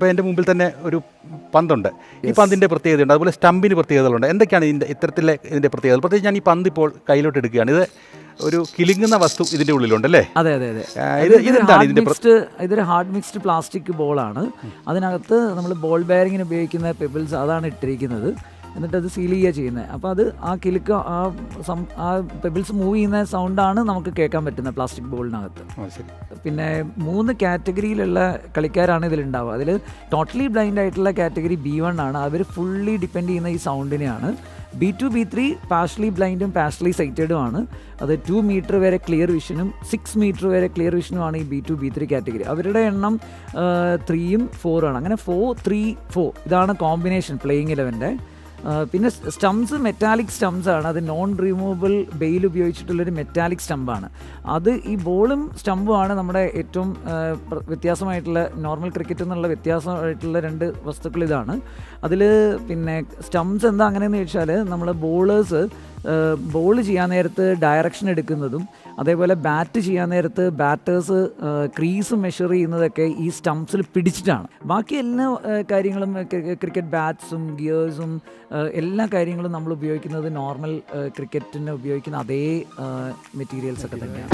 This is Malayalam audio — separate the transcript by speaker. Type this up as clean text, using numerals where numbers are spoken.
Speaker 1: ഇപ്പോൾ എൻ്റെ മുമ്പിൽ തന്നെ ഒരു പന്തുണ്ട്. ഈ പന്തിൻ്റെ പ്രത്യേകതയുണ്ട്, അതുപോലെ സ്റ്റമ്പിന് പ്രത്യേകതകളുണ്ട്. എന്തൊക്കെയാണ് ഇത്തരത്തിലെ ഇതിൻ്റെ പ്രത്യേകത? പ്രത്യേകിച്ച് ഞാൻ ഈ പന്ത് ഇപ്പോൾ കയ്യിലോട്ട് എടുക്കുകയാണ്. ഇത് ഒരു കിലുങ്ങുന്ന വസ്തു ഇതിൻ്റെ ഉള്ളിലുണ്ടല്ലേ?
Speaker 2: അതെ.
Speaker 1: ഇതെന്താണ് ഇതിൻ്റെ
Speaker 2: ഇതൊരു ഹാർഡ് മിക്സ്ഡ് പ്ലാസ്റ്റിക് ബോളാണ്. അതിനകത്ത് നമ്മൾ ബോൾ ബെയറിങ്ങിന് ഉപയോഗിക്കുന്ന പെബിൾസ് അതാണ് ഇട്ടിരിക്കുന്നത്. എന്നിട്ട് അത് സീൽ ചെയ്യുക ചെയ്യുന്നത്. അപ്പോൾ അത് ആ കിലുക്ക് ആ പെബിൾസ് മൂവ് ചെയ്യുന്ന സൗണ്ടാണ് നമുക്ക് കേൾക്കാൻ പറ്റുന്നത് പ്ലാസ്റ്റിക് ബോളിനകത്ത്. പിന്നെ 3 കാറ്റഗറിയിലുള്ള കളിക്കാരാണ് ഇതിലുണ്ടാവുക. അതിൽ ടോട്ടലി ബ്ലൈൻഡ് ആയിട്ടുള്ള കാറ്റഗറി B1 ആണ്. അവർ ഫുള്ളി ഡിപ്പെൻഡ് ചെയ്യുന്ന ഈ സൗണ്ടിനെയാണ്. B2 B3 പാർഷ്യലി ബ്ലൈൻഡും പാർഷ്യലി സൈറ്റഡും ആണ്. അത് 2 മീറ്റർ വരെ ക്ലിയർ വിഷനും 6 മീറ്റർ വരെ ക്ലിയർ വിഷനുമാണ് ഈ B2 B3 കാറ്റഗറി. അവരുടെ എണ്ണം 3ഉം 4ഉം ആണ്. അങ്ങനെ 4 3 4 ഇതാണ് കോമ്പിനേഷൻ പ്ലേയിങ് 11-ൻ്റെ. പിന്നെ സ്റ്റംസ് മെറ്റാലിക് സ്റ്റംസ് ആണ്. അത് നോൺ റിമൂവബിൾ ബെയിൽ ഉപയോഗിച്ചിട്ടുള്ളൊരു മെറ്റാലിക് സ്റ്റമ്പാണ്. അത് ഈ ബോളും സ്റ്റമ്പുമാണ് നമ്മുടെ ഏറ്റവും വ്യത്യാസമായിട്ടുള്ള നോർമൽ ക്രിക്കറ്റ് എന്നുള്ള വ്യത്യാസമായിട്ടുള്ള 2 വസ്തുക്കൾ ഇതാണ്. അതിൽ പിന്നെ സ്റ്റംസ് എന്താ അങ്ങനെയെന്ന് ചോദിച്ചാൽ നമ്മൾ ബോളേഴ്സ് ബോൾ ചെയ്യാൻ നേരത്ത് ഡയറക്ഷൻ എടുക്കുന്നതും അതേപോലെ ബാറ്റ് ചെയ്യാൻ നേരത്ത് ബാറ്റേഴ്സ് ക്രീസ് മെഷർ ചെയ്യുന്നതൊക്കെ ഈ സ്റ്റംപ്സിൽ പിടിച്ചിട്ടാണ്. ബാക്കി എല്ലാ കാര്യങ്ങളും ക്രിക്കറ്റ് ബാറ്റ്സും ഗിയേഴ്സും എല്ലാ കാര്യങ്ങളും നമ്മൾ ഉപയോഗിക്കുന്നത് നോർമൽ ക്രിക്കറ്റിന് ഉപയോഗിക്കുന്ന അതേ മെറ്റീരിയൽസ് ഒക്കെ തന്നെയാണ്.